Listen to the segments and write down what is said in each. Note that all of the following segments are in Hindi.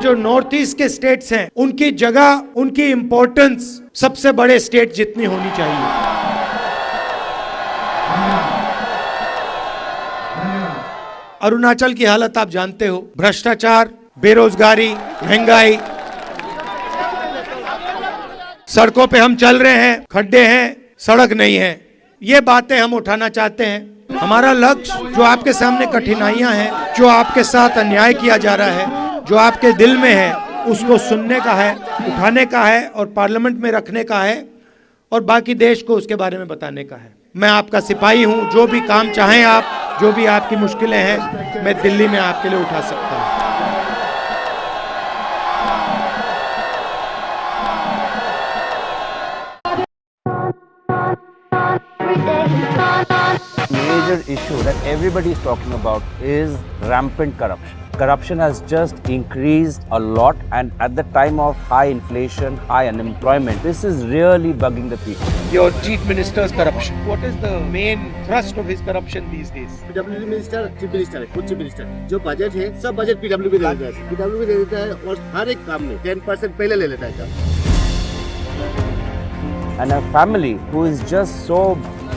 जो नॉर्थ ईस्ट के स्टेट्स हैं उनकी जगह, उनकी इंपॉर्टेंस सबसे बड़े स्टेट जितनी होनी चाहिए। अरुणाचल की हालत आप जानते हो, भ्रष्टाचार, बेरोजगारी, महंगाई, सड़कों पे हम चल रहे हैं, खड्डे हैं, सड़क नहीं है। ये बातें हम उठाना चाहते हैं। हमारा लक्ष्य, जो आपके सामने कठिनाइयां हैं, जो आपके साथ अन्याय किया जा रहा है, जो आपके दिल में है, उसको सुनने का है, उठाने का है और पार्लियामेंट में रखने का है और बाकी देश को उसके बारे में बताने का है। मैं आपका सिपाही हूं, जो भी काम चाहें आप, जो भी आपकी मुश्किलें हैं, मैं दिल्ली में आपके लिए उठा सकता हूं। Major issue that everybody is talking about is rampant corruption. Corruption has just increased a lot, and at the time of high inflation, high unemployment, this is really bugging the people. Your chief minister's corruption. What is the main thrust of his corruption these days? PWD minister, chief minister है, खुद चीफ मिनिस्टर। जो बजट है, सब बजट PWD दे देता है। PWD दे देता है और हर एक काम में 10% पहले ले लेता है। And a family who is just so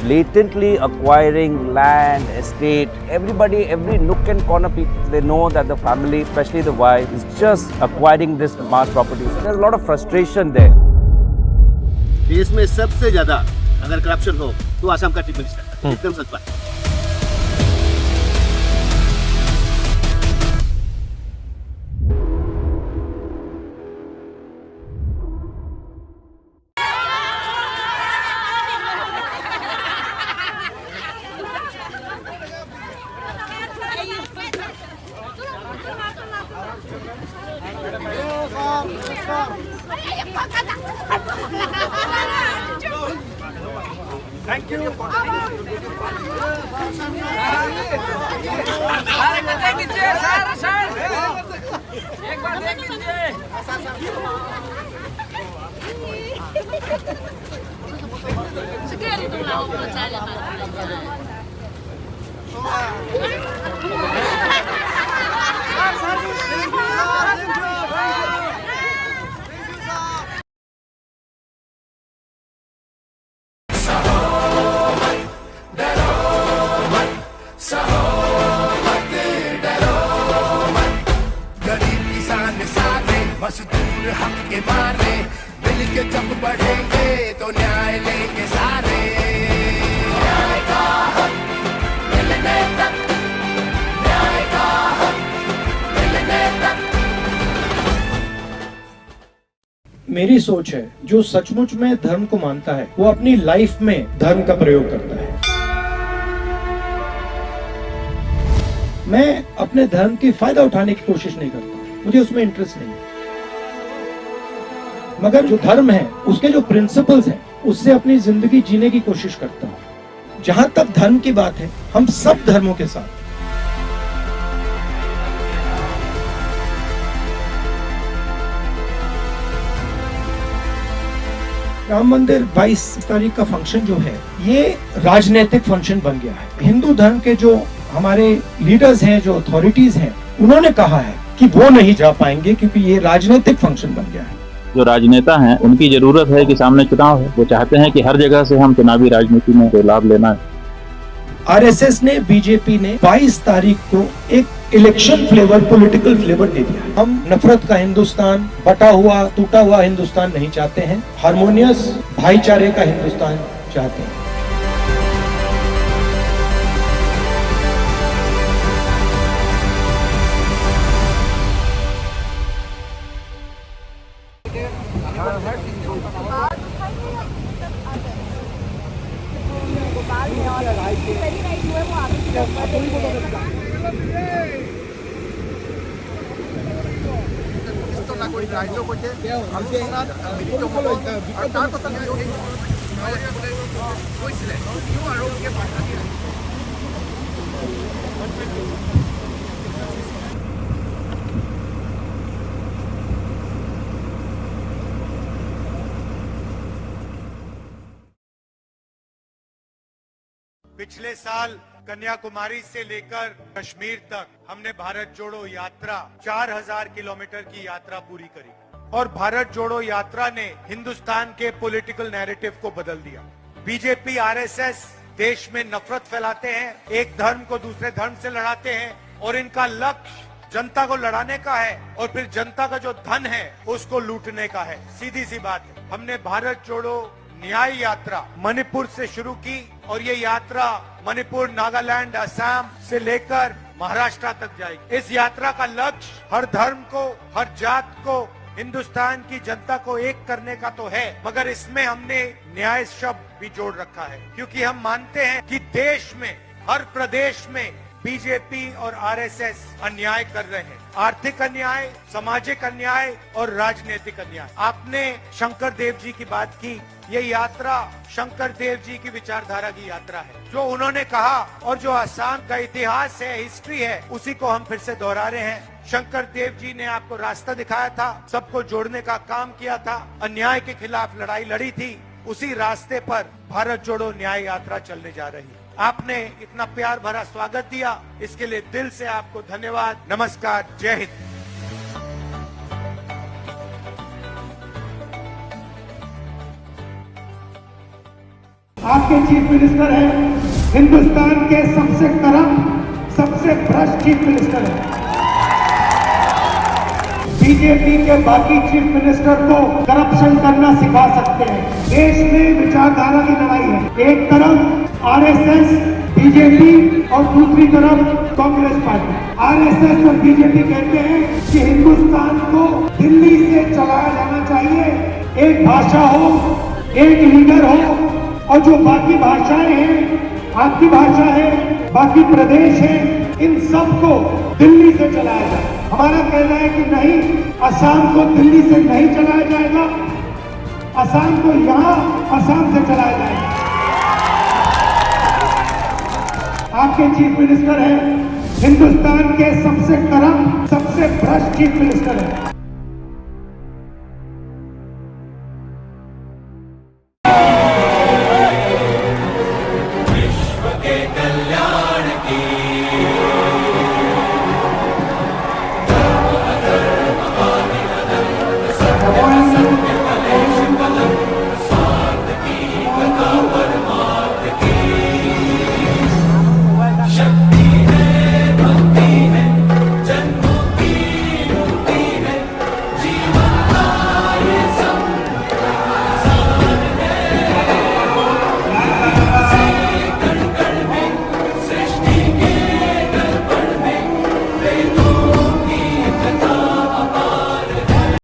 blatantly acquiring land, estate, everybody, every nook and corner, people, they know that the family, especially the wife, is just acquiring this mass properties. There's a lot of frustration there. देश में सबसे ज्यादा अगर करप्शन हो तो आसाम का चीफ मिनिस्टर, एकदम सच बात। Thank you. एक बार देख लीजिए। मजदूर हक के मारे मिल के जब बढ़ेंगे तो न्याय लेंगे सारे। न्याय का हक मिलने तक, न्याय का हक मिलने तक। मेरी सोच है, जो सचमुच में धर्म को मानता है वो अपनी लाइफ में धर्म का प्रयोग करता है। मैं अपने धर्म की फायदा उठाने की कोशिश नहीं करता, मुझे उसमें इंटरेस्ट नहीं है। मगर जो धर्म है, उसके जो प्रिंसिपल्स हैं, उससे अपनी जिंदगी जीने की कोशिश करता हूं। जहां तक धर्म की बात है, हम सब धर्मों के साथ राम मंदिर 22 तारीख का फंक्शन जो है, ये राजनीतिक फंक्शन बन गया है। हिंदू धर्म के जो हमारे लीडर्स हैं, जो अथॉरिटीज हैं, उन्होंने कहा है कि वो नहीं जा पाएंगे क्योंकि ये राजनीतिक फंक्शन बन गया है। जो राजनेता हैं, उनकी जरूरत है कि सामने चुनाव है, वो चाहते हैं कि हर जगह से हम चुनावी राजनीति में कोई लाभ लेना है। आरएसएस ने, बीजेपी ने 22 तारीख को एक इलेक्शन फ्लेवर, पॉलिटिकल फ्लेवर दे दिया। हम नफरत का हिंदुस्तान, बटा हुआ, टूटा हुआ हिंदुस्तान नहीं चाहते हैं, हार्मोनियस भाईचारे का हिंदुस्तान चाहते हैं। पिछले साल कन्याकुमारी से लेकर कश्मीर तक हमने भारत जोड़ो यात्रा 4000 किलोमीटर की यात्रा पूरी करी और भारत जोड़ो यात्रा ने हिंदुस्तान के पॉलिटिकल नैरेटिव को बदल दिया। बीजेपी आरएसएस देश में नफरत फैलाते हैं, एक धर्म को दूसरे धर्म से लड़ाते हैं और इनका लक्ष्य जनता को लड़ाने का है और फिर जनता का जो धन है उसको लूटने का है। सीधी सी बात है। हमने भारत जोड़ो न्याय यात्रा मणिपुर से शुरू की और ये यात्रा मणिपुर, नागालैंड, असम से लेकर महाराष्ट्र तक जाएगी। इस यात्रा का लक्ष्य हर धर्म को, हर जात को, हिंदुस्तान की जनता को एक करने का तो है, मगर इसमें हमने न्याय शब्द भी जोड़ रखा है, क्योंकि हम मानते हैं कि देश में, हर प्रदेश में बीजेपी और आरएसएस अन्याय कर रहे हैं। आर्थिक अन्याय, सामाजिक अन्याय और राजनीतिक अन्याय। आपने शंकर देव जी की बात की। ये यात्रा शंकर देव जी की विचारधारा की यात्रा है। जो उन्होंने कहा और जो असम का इतिहास है, हिस्ट्री है, उसी को हम फिर से दोहरा रहे हैं। शंकर देव जी ने आपको रास्ता दिखाया था, सबको जोड़ने का काम किया था, अन्याय के खिलाफ लड़ाई लड़ी थी। उसी रास्ते पर भारत जोड़ो न्याय यात्रा चलने जा रही है। आपने इतना प्यार भरा स्वागत दिया, इसके लिए दिल से आपको धन्यवाद। नमस्कार, जय हिंद। आपके चीफ मिनिस्टर हैं, हिंदुस्तान के सबसे करप्ट, सबसे भ्रष्ट चीफ मिनिस्टर हैं। बीजेपी के बाकी चीफ मिनिस्टर को करप्शन करना सिखा सकते हैं। देश में विचारधारा की लड़ाई है। एक तरफ आरएसएस, बीजेपी और दूसरी तरफ कांग्रेस पार्टी। आरएसएस और बीजेपी कहते हैं कि हिंदुस्तान को दिल्ली से चलाया जाना चाहिए। एक भाषा हो, एक लीडर हो, और जो बाकी भाषाएं हैं, आपकी भाषा है, बाकी प्रदेश है, इन सबको दिल्ली से चलाया जाए। हमारा कहना है कि नहीं, असम को दिल्ली से नहीं चलाया जाएगा, असम को यहाँ असम से चलाया जाएगा। आपके चीफ मिनिस्टर हैं, हिंदुस्तान के सबसे करप्ट, सबसे भ्रष्ट चीफ मिनिस्टर हैं।